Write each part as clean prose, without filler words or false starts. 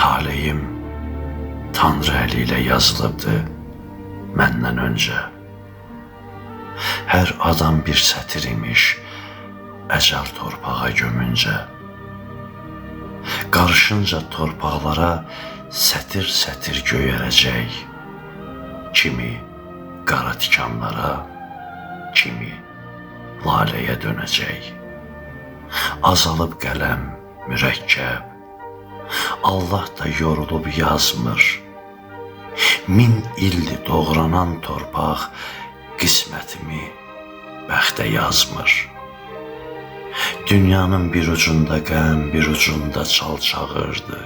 Taleyim Tanrı eliyle yazılıbdı məndən öncə. Hər adam bir sətir imiş, əcəl torpağa gömüncə. Qarışınca torpaqlara sətir-sətir göyərəcək. Kimi qara tikanlara, kimi laləyə dönəcək. Azalıb qələm, mürəkkəb, Allah da yorulub yazmır. 1000 ildir doğranan torpaq qismətimi bəxtə yazmır. Dünyanın bir ucunda qəm, bir ucunda çal çağırdı.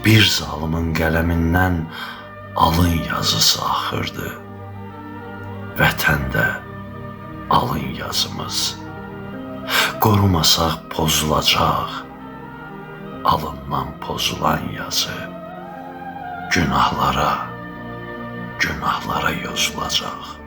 Bir zalımın qələmindən alın yazısı axırdı. Vətəndə alın yazımız. Qorumasaq pozulacaq. Alından pozulan yazı günahlara yozulacaq.